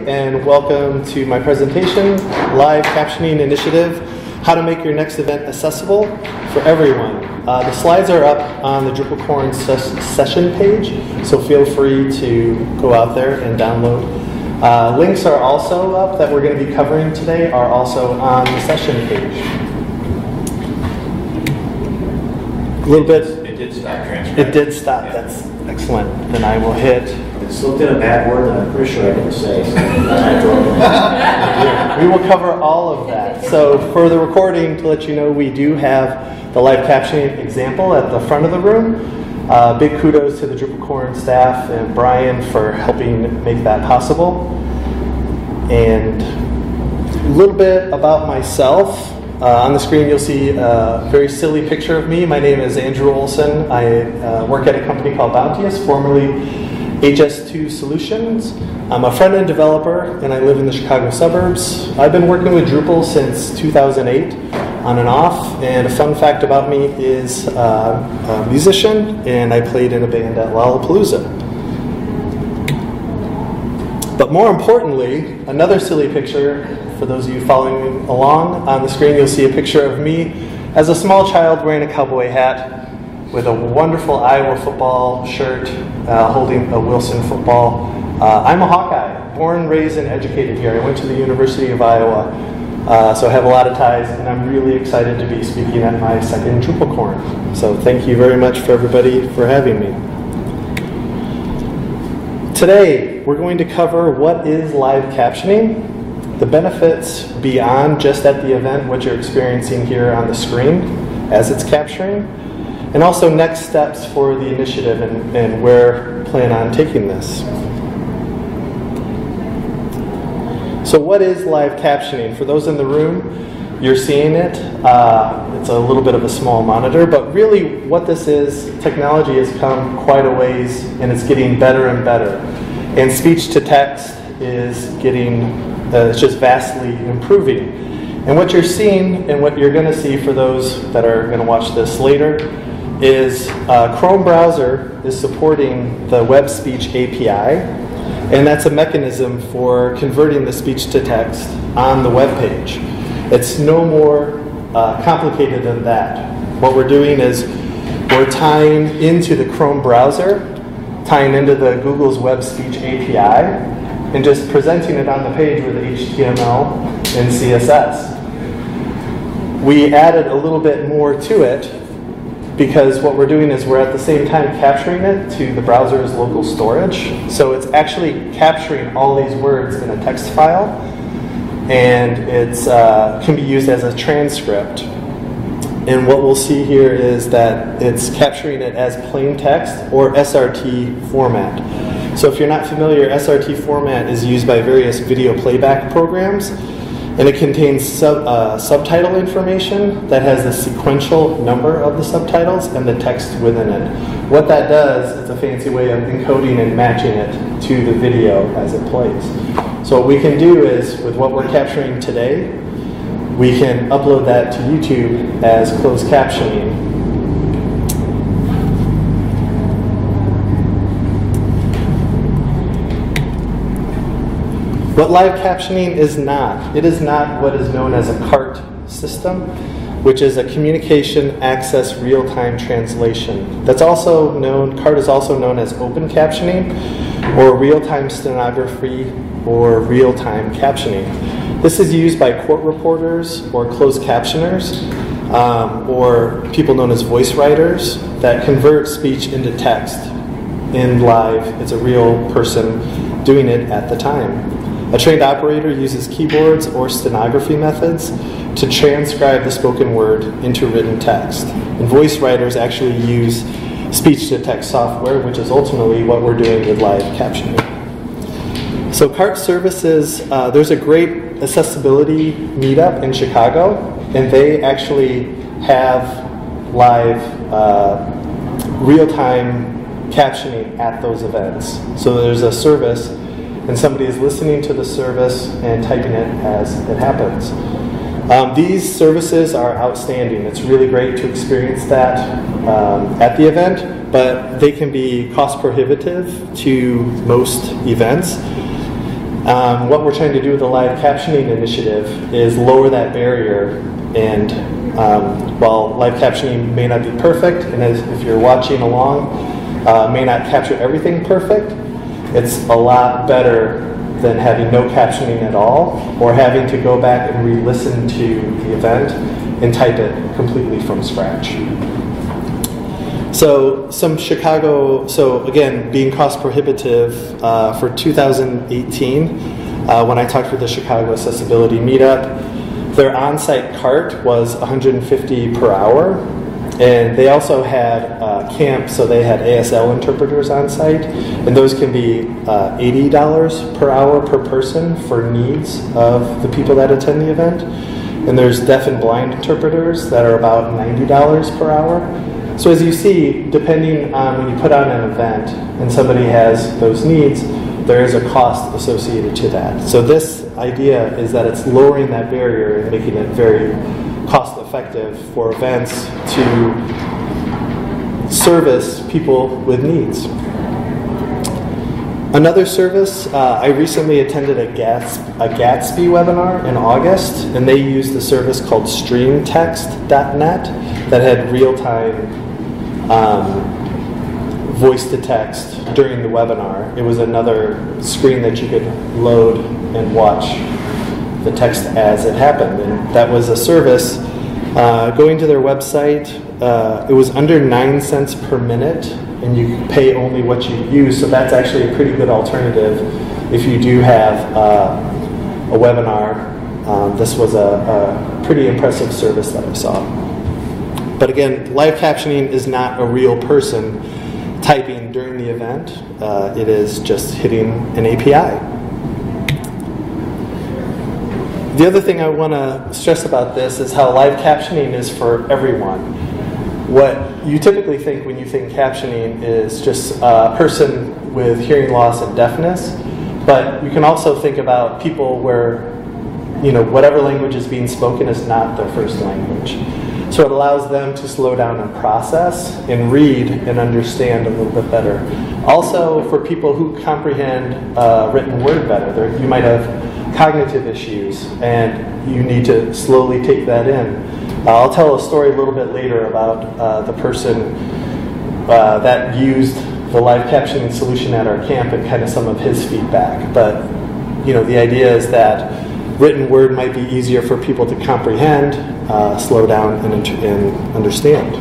And welcome to my presentation, Live Captioning Initiative, how to make your next event accessible for everyone. The slides are up on the DrupalCorn session page, so feel free to go out there and download. Links are also up that we're going to be covering today are also on the session page. A little bit. It did stop transcribing. It did stop. Yeah. That's excellent. Then I will hit. It slipped in a bad word that I'm pretty sure I didn't say. So we will cover all of that. So for the recording, to let you know, we do have the live captioning example at the front of the room. Big kudos to the DrupalCorn staff and Brian for helping make that possible. And a little bit about myself. On the screen you'll see a very silly picture of me. My name is Andrew Olson. I work at a company called Bounteous, formerly HS2 Solutions. I'm a front-end developer and I live in the Chicago suburbs. I've been working with Drupal since 2008 on and off, and a fun fact about me is a musician and I played in a band at Lollapalooza. But more importantly, another silly picture, for those of you following along on the screen, you'll see a picture of me as a small child wearing a cowboy hat with a wonderful Iowa football shirt, holding a Wilson football. I'm a Hawkeye, born, raised, and educated here. I went to the University of Iowa, so I have a lot of ties, and I'm really excited to be speaking at my second DrupalCorn. So thank you very much for everybody for having me. Today, we're going to cover what is live captioning, the benefits beyond just at the event, what you're experiencing here on the screen as it's capturing, and also next steps for the initiative and where we plan on taking this. So what is live captioning? For those in the room, you're seeing it. It's a little bit of a small monitor, but really what this is, technology has come quite a ways and it's getting better and better. And speech to text is getting, it's just vastly improving. And what you're seeing and what you're going to see for those that are going to watch this later is Chrome browser is supporting the web speech API, and that's a mechanism for converting the speech to text on the web page. It's no more complicated than that. What we're doing is we're tying into the Chrome browser, tying into the Google's web speech API, and just presenting it on the page with HTML and CSS. We added a little bit more to it because what we're doing is we're at the same time capturing it to the browser's local storage. So it's actually capturing all these words in a text file, and it's can be used as a transcript. And what we'll see here is that it's capturing it as plain text or SRT format. So if you're not familiar, SRT format is used by various video playback programs, and it contains subtitle information that has the sequential number of the subtitles and the text within it. What that does is a fancy way of encoding and matching it to the video as it plays. So what we can do is, with what we're capturing today, we can upload that to YouTube as closed captioning. What live captioning is not, it is not what is known as a CART system, which is a communication access real-time translation. That's also known, CART is also known as open captioning, or real-time stenography, or real-time captioning. This is used by court reporters or closed captioners, or people known as voice writers that convert speech into text in live. It's a real person doing it at the time. A trained operator uses keyboards or stenography methods to transcribe the spoken word into written text. And voice writers actually use speech-to-text software, which is ultimately what we're doing with live captioning. So CART services, there's a great accessibility meetup in Chicago, and they actually have live real-time captioning at those events. So there's a service, and somebody is listening to the service and typing it as it happens. These services are outstanding. It's really great to experience that at the event, but they can be cost prohibitive to most events. What we're trying to do with the live captioning initiative is lower that barrier. And while live captioning may not be perfect, and if you're watching along, may not capture everything perfect, it's a lot better than having no captioning at all, or having to go back and re-listen to the event and type it completely from scratch. So again, being cost prohibitive, for 2018, when I talked with the Chicago Accessibility Meetup, their on-site cart was $150 per hour, and they also had camp, so they had ASL interpreters on site, and those can be $80 per hour per person for needs of the people that attend the event. And there's deaf and blind interpreters that are about $90 per hour. So as you see, depending on when you put on an event and somebody has those needs, there is a cost associated to that. So this idea is that it's lowering that barrier and making it very cost effective for events to service people with needs. Another service, I recently attended a Gatsby webinar in August, and they used a service called streamtext.net that had real-time voice-to-text during the webinar. It was another screen that you could load and watch the text as it happened. And that was a service. Going to their website, it was under 9 cents per minute, and you pay only what you use. So that's actually a pretty good alternative if you do have a webinar. This was a pretty impressive service that I saw. But again, live captioning is not a real person typing during the event. It is just hitting an API. The other thing I want to stress about this is how live captioning is for everyone. What you typically think when you think captioning is just a person with hearing loss and deafness, but you can also think about people where, whatever language is being spoken is not their first language. So it allows them to slow down and process and read and understand a little bit better. Also, for people who comprehend written word better, you might have cognitive issues and you need to slowly take that in. I'll tell a story a little bit later about the person that used the live captioning solution at our camp and kind of some of his feedback. But the idea is that written word might be easier for people to comprehend, slow down, and understand.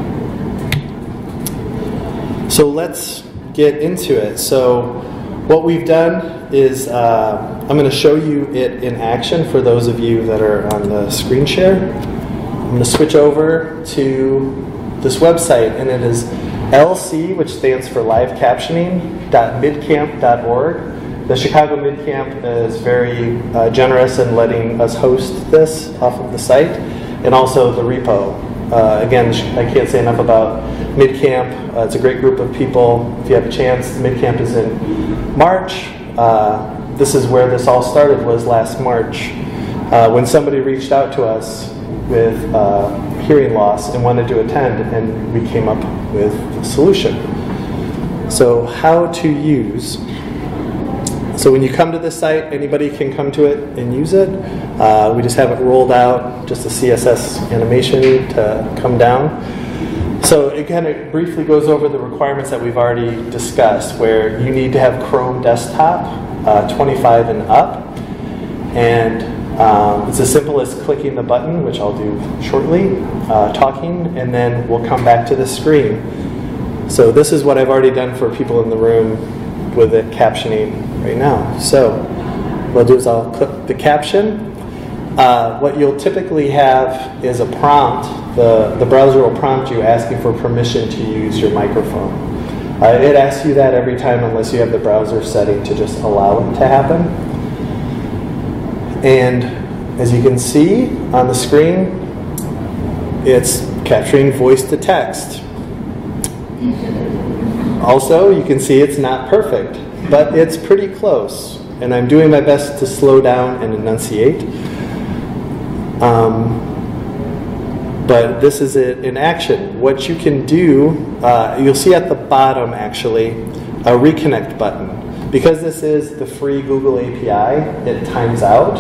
So let's get into it. So what we've done is I'm going to show you it in action for those of you that are on the screen share. I'm going to switch over to this website, and it is LC, which stands for livecaptioning.midcamp.org. The Chicago Midcamp is very generous in letting us host this off of the site, and also the repo. Again, I can't say enough about Midcamp. It's a great group of people. If you have a chance, Midcamp is in March. This is where this all started, was last March, when somebody reached out to us with hearing loss and wanted to attend, and we came up with a solution. So how to use. So when you come to this site, anybody can come to it and use it. We just have it rolled out, just a CSS animation to come down. So it kind of briefly goes over the requirements that we've already discussed, where you need to have Chrome desktop, 25 and up. And it's as simple as clicking the button, which I'll do shortly, talking, and then we'll come back to the screen. So this is what I've already done for people in the room with it captioning right now. So what I'll do is I'll click the caption. What you'll typically have is a prompt. The browser will prompt you asking for permission to use your microphone. It asks you that every time unless you have the browser setting to just allow it to happen. And as you can see on the screen, it's capturing voice to text. Also, you can see it's not perfect, but it's pretty close. And I'm doing my best to slow down and enunciate. But this is it in action. What you can do, you'll see at the bottom actually, a reconnect button. Because this is the free Google API, it times out.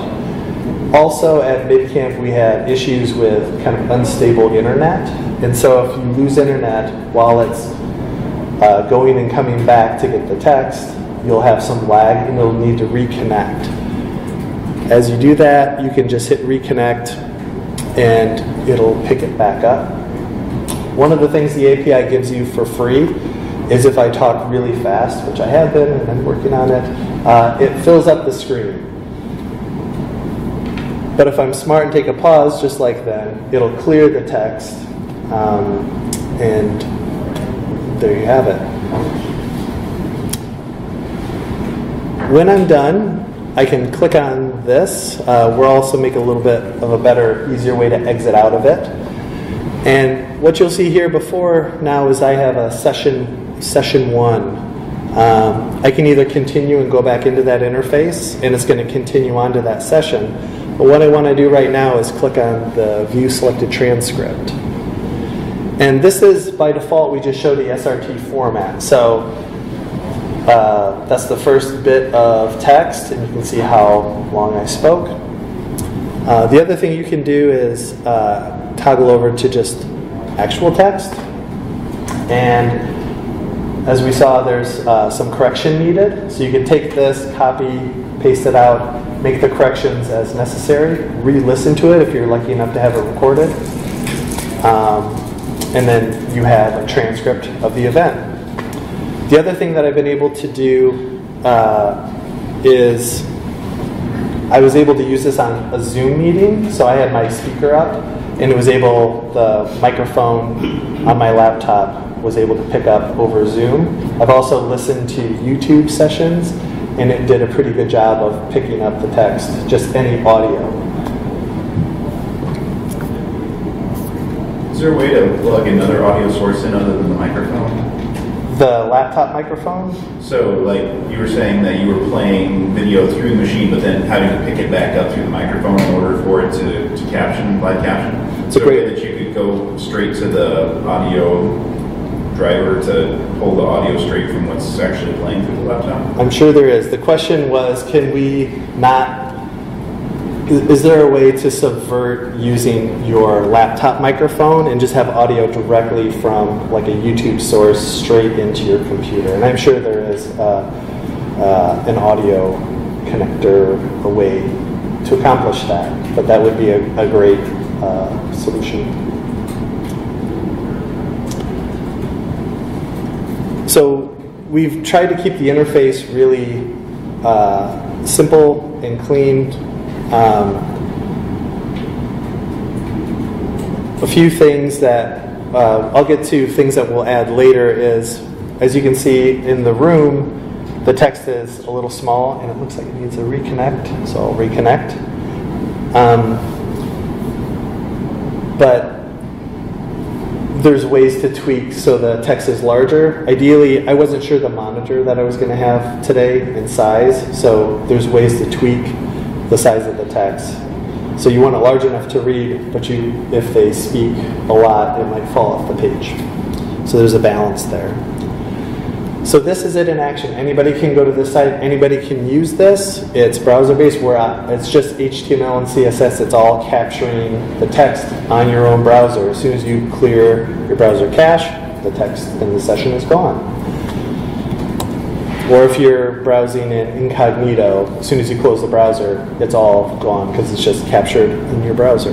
Also at MidCamp we had issues with kind of unstable internet, and so if you lose internet while it's going and coming back to get the text, you'll have some lag and you'll need to reconnect. As you do that, you can just hit reconnect and it'll pick it back up. One of the things the API gives you for free is if I talk really fast, which I have been and I'm working on it, it fills up the screen. But if I'm smart and take a pause, just like then, it'll clear the text, and there you have it. When I'm done, I can click on this. We'll also make a little bit of a better, easier way to exit out of it. And what you'll see here before now is I have a session 1. I can either continue and go back into that interface, and it's going to continue on to that session. But what I want to do right now is click on the View Selected Transcript. And this is, by default, we just showed the SRT format. So that's the first bit of text, and you can see how long I spoke. The other thing you can do is toggle over to just actual text. And as we saw, there's some correction needed. So you can take this, copy, paste it out, make the corrections as necessary, re-listen to it if you're lucky enough to have it recorded. And then you have a transcript of the event. The other thing that I've been able to do is I was able to use this on a Zoom meeting. So I had my speaker up, and it was able, the microphone on my laptop was able to pick up over Zoom. I've also listened to YouTube sessions, and it did a pretty good job of picking up the text, just any audio. Is there a way to plug another audio source in other than the microphone? The laptop microphone? So, like, you were saying that you were playing video through the machine, but then having to pick it back up through the microphone in order for it to caption, live caption? Is there a way that you could go straight to the audio driver to pull the audio straight from what's actually playing through the laptop? I'm sure there is. The question was, can we not, is there a way to subvert using your laptop microphone and just have audio directly from like a YouTube source straight into your computer? And I'm sure there is an audio connector, a way to accomplish that, but that would be a great solution. So we've tried to keep the interface really simple and clean. A few things that I'll get to, things that we'll add later, is, as you can see in the room, the text is a little small and it looks like it needs a reconnect, so I'll reconnect. But there's ways to tweak so the text is larger. Ideally, I wasn't sure the monitor that I was going to have today in size, so there's ways to tweak the size of the text. So you want it large enough to read, but if they speak a lot, it might fall off the page. So there's a balance there. So this is it in action. Anybody can go to this site. Anybody can use this. It's browser-based. It's just HTML and CSS. It's all capturing the text on your own browser. As soon as you clear your browser cache, the text in the session is gone. Or if you're browsing in incognito, as soon as you close the browser, it's all gone because it's just captured in your browser.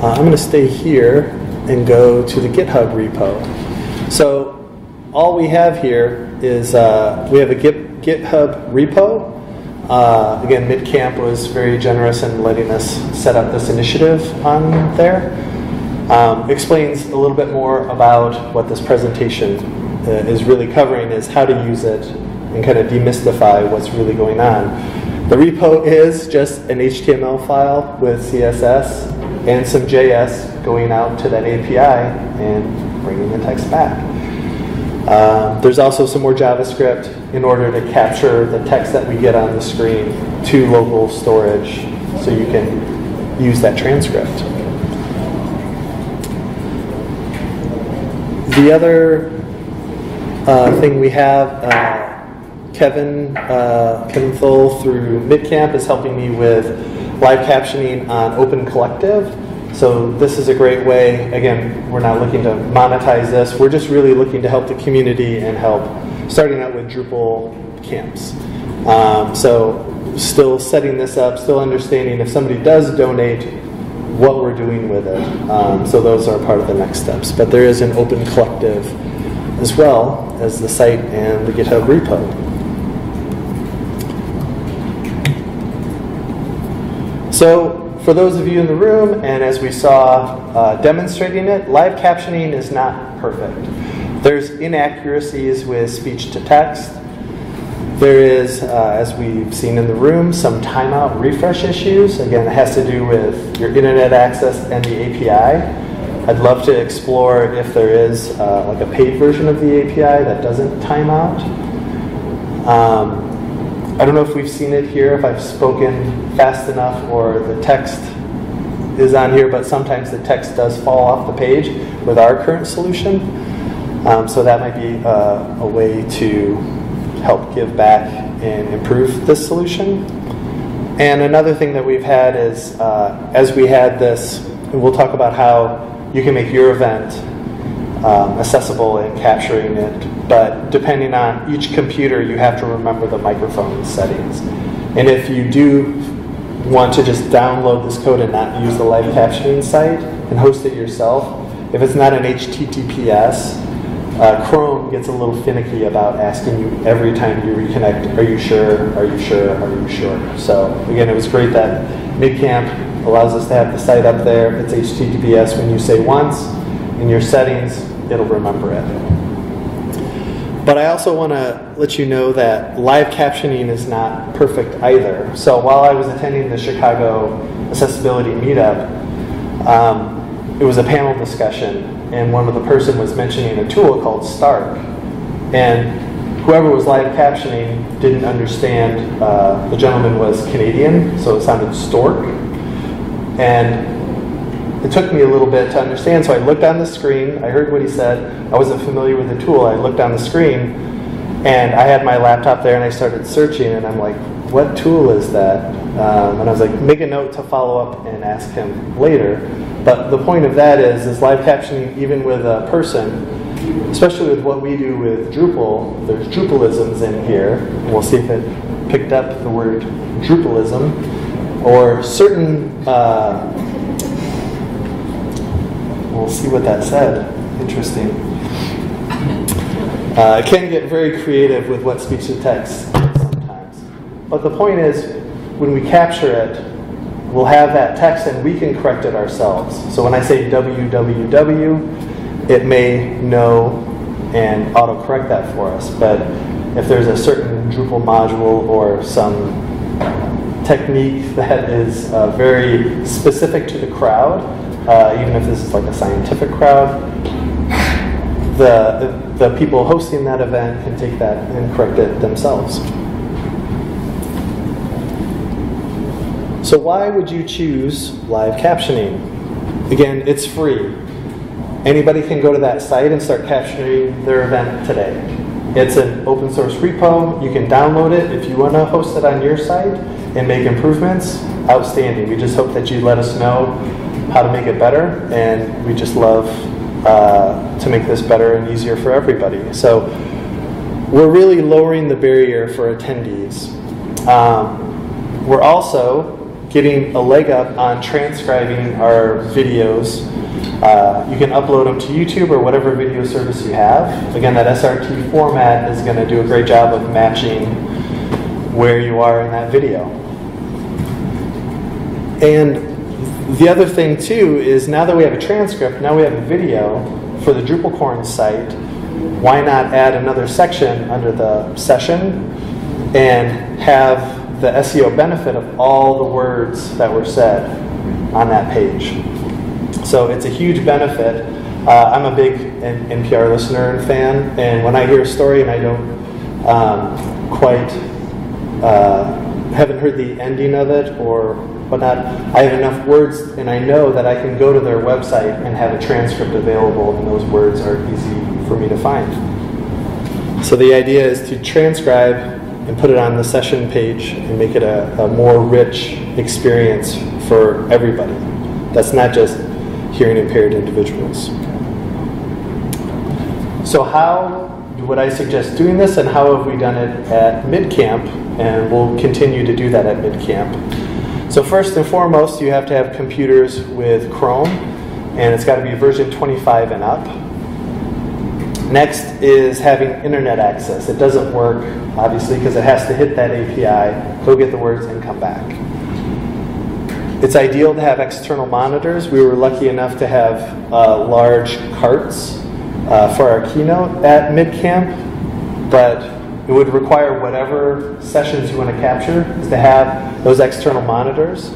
I'm going to stay here and go to the GitHub repo. So all we have here is we have a GitHub repo. Again, MidCamp was very generous in letting us set up this initiative on there. Explains a little bit more about what this presentation is really covering, is how to use it and kind of demystify what's really going on. The repo is just an HTML file with CSS and some JS going out to that API and bringing the text back. There's also some more JavaScript in order to capture the text that we get on the screen to local storage so you can use that transcript. The other thing we have Kevin Thole through MidCamp is helping me with live captioning on Open Collective. So this is a great way. Again, we're not looking to monetize this. We're just really looking to help the community and help starting out with Drupal camps. So still setting this up, still understanding if somebody does donate, what we're doing with it. So those are part of the next steps. But there is an Open Collective as well as the site and the GitHub repo. So for those of you in the room, and as we saw demonstrating it, live captioning is not perfect. There's inaccuracies with speech to text. There is, as we've seen in the room, some timeout refresh issues. Again, it has to do with your internet access and the API. I'd love to explore if there is like a paid version of the API that doesn't time out. I don't know if we've seen it here, if I've spoken fast enough or the text is on here, but sometimes the text does fall off the page with our current solution. So that might be a way to help give back and improve this solution. And another thing that we've had is, as we had this, we'll talk about how you can make your event accessible and capturing it, but depending on each computer, you have to remember the microphone settings. And if you do want to just download this code and not use the live captioning site and host it yourself, if it's not an HTTPS, Chrome gets a little finicky about asking you every time you reconnect, are you sure, are you sure, are you sure? So again, it was great that MidCamp allows us to have the site up there. If it's HTTPS, when you say once in your settings, it'll remember it. But I also want to let you know that live captioning is not perfect either. So while I was attending the Chicago Accessibility Meetup, it was a panel discussion, and one of the person was mentioning a tool called Stark. And whoever was live captioning didn't understand, the gentleman was Canadian, so it sounded stork. And it took me a little bit to understand, so I looked on the screen, I heard what he said, I wasn't familiar with the tool, I looked on the screen, and I had my laptop there and I started searching, and I'm like, what tool is that? And I was like, make a note to follow up and ask him later. But the point of that is live captioning, even with a person, especially with what we do with Drupal, there's Drupalisms in here, and we'll see if it picked up the word Drupalism, or certain, we'll see what that said. Interesting. It can get very creative with what speech to text sometimes. But the point is, when we capture it, we'll have that text and we can correct it ourselves. So when I say www, it may know and autocorrect that for us. But if there's a certain Drupal module or some technique that is very specific to the crowd, even if this is like a scientific crowd, the people hosting that event can take that and correct it themselves. So why would you choose live captioning? Again, it's free. Anybody can go to that site and start captioning their event today. It's an open source repo. You can download it. If you want to host it on your site and make improvements, outstanding. We just hope that you let us know how to make it better, and we just love to make this better and easier for everybody. So we're really lowering the barrier for attendees. We're also getting a leg up on transcribing our videos. You can upload them to YouTube or whatever video service you have. Again, that SRT format is going to do a great job of matching where you are in that video. And the other thing too is, now that we have a transcript, now we have a video for the DrupalCorn site, why not add another section under the session and have the SEO benefit of all the words that were said on that page. So it's a huge benefit. I'm a big NPR listener and fan, and when I hear a story and I don't haven't heard the ending of it or whatnot, I have enough words and I know that I can go to their website and have a transcript available, and those words are easy for me to find. So the idea is to transcribe and put it on the session page and make it a more rich experience for everybody. That's not just hearing impaired individuals. So how would I suggest doing this, and how have we done it at mid-camp, and we'll continue to do that at mid-camp. So first and foremost, you have to have computers with Chrome, and it's got to be version 25 and up. Next is having internet access. It doesn't work, obviously, because it has to hit that API, go get the words, and come back. It's ideal to have external monitors. We were lucky enough to have large carts for our keynote at mid-camp, but it would require whatever sessions you want to capture is to have those external monitors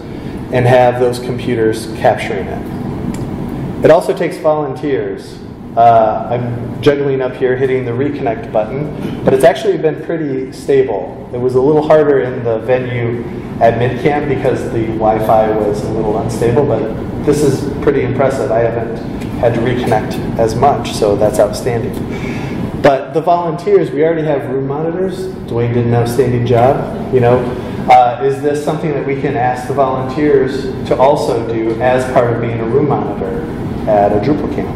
and have those computers capturing it. It also takes volunteers. I'm juggling up here hitting the reconnect button, but it's actually been pretty stable. It was a little harder in the venue at mid-camp because the Wi-Fi was a little unstable, but this is pretty impressive. I haven't had to reconnect as much, so that's outstanding. But the volunteers, we already have room monitors. Dwayne did an outstanding job. You know, is this something that we can ask the volunteers to also do as part of being a room monitor at a Drupal camp?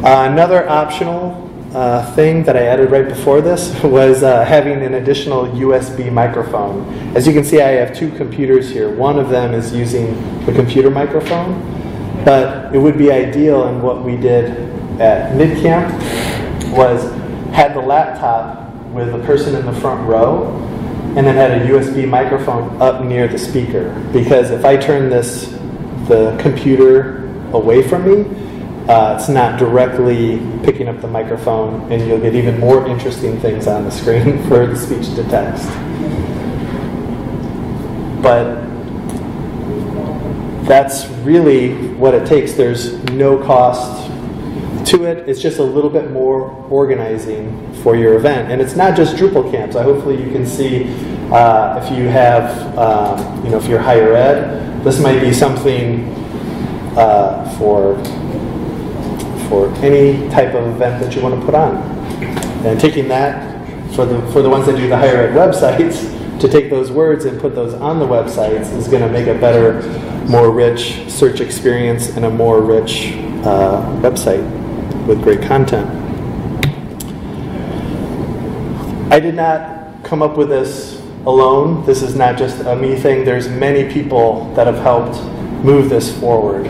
Another optional thing that I added right before this was having an additional USB microphone. As you can see, I have two computers here. One of them is using the computer microphone, but it would be ideal, and what we did at mid-camp was had the laptop with the person in the front row and then had a USB microphone up near the speaker. Because if I turn the computer away from me, it's not directly picking up the microphone, and you'll get even more interesting things on the screen for the speech to text. But that's really what it takes. There's no cost to it. It's just a little bit more organizing for your event. And it's not just Drupal camps. Hopefully you can see if you have, if you're higher ed, this might be something for any type of event that you want to put on. And taking that for the ones that do the higher ed websites, to take those words and put those on the websites is going to make a better, more rich search experience and a more rich website with great content. I did not come up with this alone. This is not just a me thing. There's many people that have helped move this forward.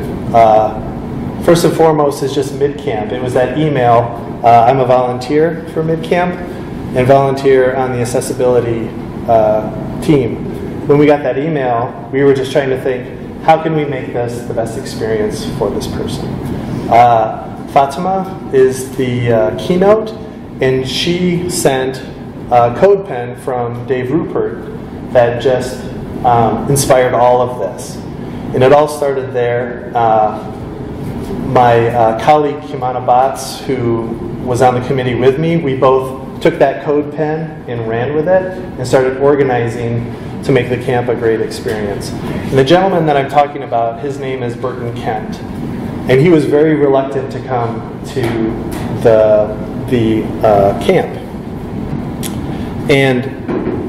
First and foremost is just mid-camp. It was that email. I'm a volunteer for mid-camp and volunteer on the accessibility team. When we got that email, we were just trying to think, how can we make this the best experience for this person? Fatima is the keynote, and she sent a code pen from Dave Rupert that just inspired all of this. And it all started there. My colleague, Kimana Batz, who was on the committee with me, we both took that code pen and ran with it and started organizing to make the camp a great experience. And the gentleman that I'm talking about, his name is Burton Kent. And he was very reluctant to come to the camp. And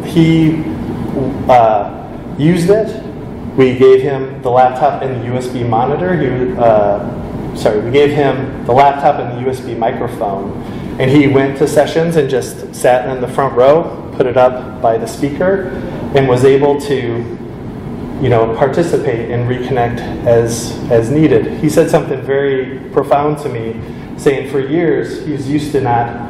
he used it. We gave him the laptop and the USB monitor. We gave him the laptop and the USB microphone. And he went to sessions and just sat in the front row, put it up by the speaker, and was able to, participate and reconnect as needed. He said something very profound to me, saying for years he was used to not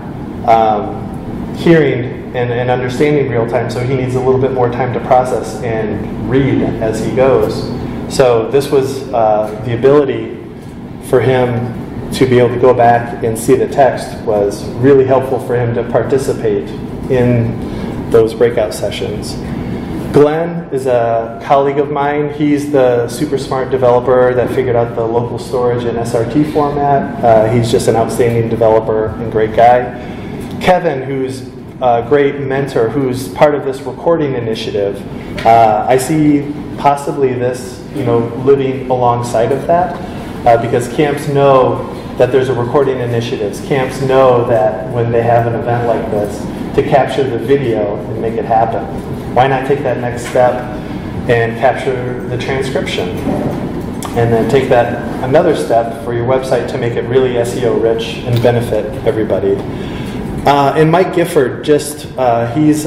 hearing and understanding real time, so he needs a little bit more time to process and read as he goes. So this was the ability for him to be able to go back and see the text was really helpful for him to participate in those breakout sessions. Glenn is a colleague of mine. He's the super smart developer that figured out the local storage in SRT format. He's just an outstanding developer and great guy. Kevin, who's a great mentor, who's part of this recording initiative. I see possibly this, living alongside of that, because camps know that there's a recording initiative. Camps know that when they have an event like this, to capture the video and make it happen? Why not take that next step and capture the transcription? And then take that another step for your website to make it really SEO rich and benefit everybody. And Mike Gifford, he's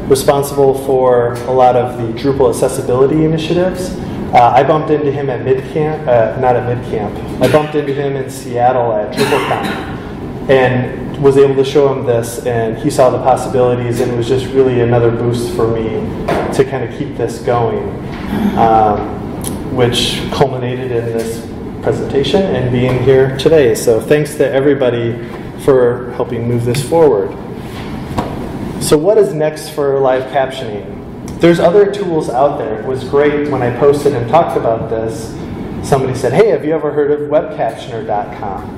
responsible for a lot of the Drupal accessibility initiatives. I bumped into him at MidCamp, not at MidCamp. I bumped into him in Seattle at DrupalCorn and was able to show him this, and he saw the possibilities, and it was just really another boost for me to kind of keep this going, which culminated in this presentation and being here today. So thanks to everybody for helping move this forward. So what is next for live captioning? There's other tools out there. It was great when I posted and talked about this. Somebody said, hey, have you ever heard of webcaptioner.com?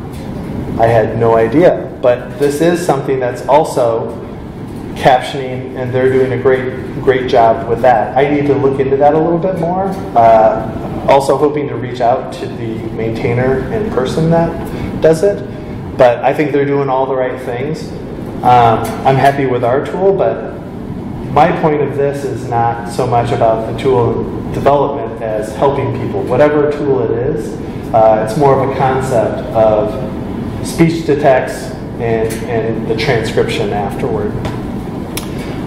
I had no idea, but this is something that's also captioning, and they're doing a great job with that. I need to look into that a little bit more. Also hoping to reach out to the maintainer in person that does it, but I think they're doing all the right things. I'm happy with our tool, but my point of this is not so much about the tool development as helping people. Whatever tool it is, it's more of a concept of speech to text and the transcription afterward.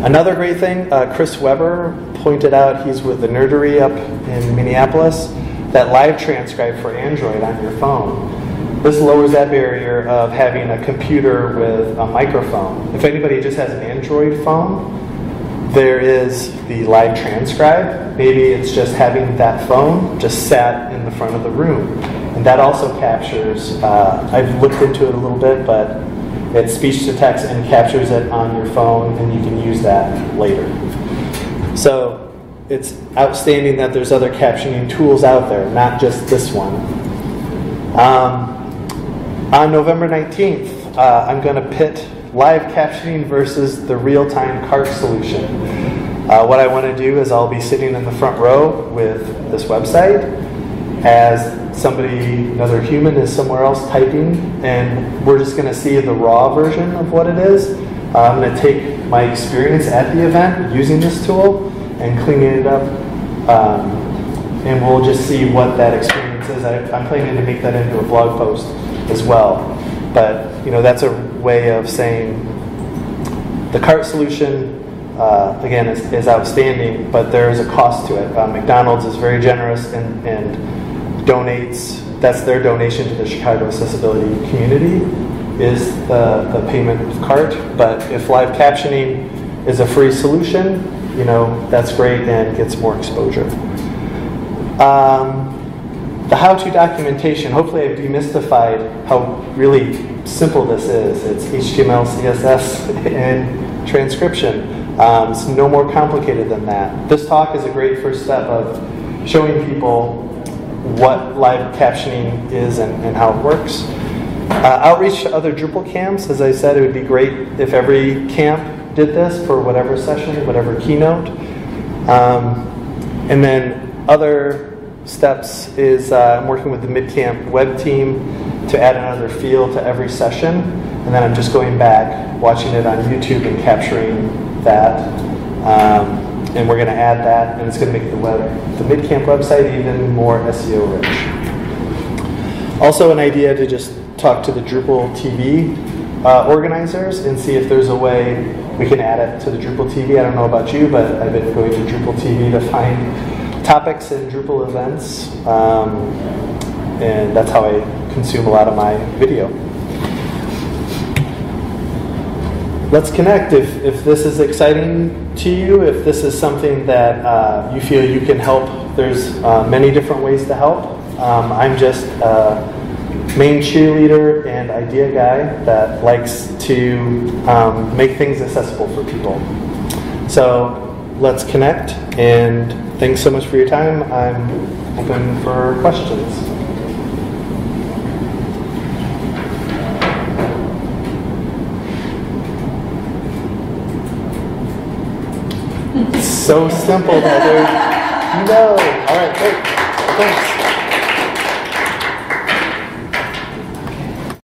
Another great thing, Chris Weber pointed out, he's with the Nerdery up in Minneapolis, that live transcribe for Android on your phone. This lowers that barrier of having a computer with a microphone. If anybody just has an Android phone, there is the live transcribe. Maybe it's just having that phone just sat in the front of the room. And that also captures, I've looked into it a little bit, but it's speech to text and captures it on your phone, and you can use that later. So it's outstanding that there's other captioning tools out there, not just this one. On November 19th, I'm going to pit live captioning versus the real-time cart solution. What I want to do is I'll be sitting in the front row with this website as another human is somewhere else typing, and we're just going to see the raw version of what it is. I'm going to take my experience at the event using this tool and cleaning it up, and we'll just see what that experience is. I'm planning to make that into a blog post as well. But that's a way of saying the cart solution, again, is outstanding, but there is a cost to it. McDonald's is very generous and donates, that's their donation to the Chicago accessibility community, is the payment of cart. But if live captioning is a free solution, that's great and gets more exposure. The how-to documentation, hopefully I've demystified how really simple this is. It's HTML, CSS, and transcription. It's no more complicated than that. This talk is a great first step of showing people what live captioning is and how it works. Outreach to other Drupal camps, as I said, it would be great if every camp did this for whatever session, whatever keynote. And then other steps is I'm working with the MidCamp web team to add another field to every session, and then I'm just going back, watching it on YouTube and capturing that, and we're going to add that, and it's going to make the MidCamp website even more SEO rich. Also an idea to just talk to the Drupal TV organizers and see if there's a way we can add it to the Drupal TV. I don't know about you, but I've been going to Drupal TV to find topics and Drupal events, and that's how I consume a lot of my video. Let's connect. If this is exciting to you, if this is something that you feel you can help, there's many different ways to help. I'm just a main cheerleader and idea guy that likes to make things accessible for people. So let's connect, and thanks so much for your time. I'm open for questions. So simple that there's all right, great. Thanks.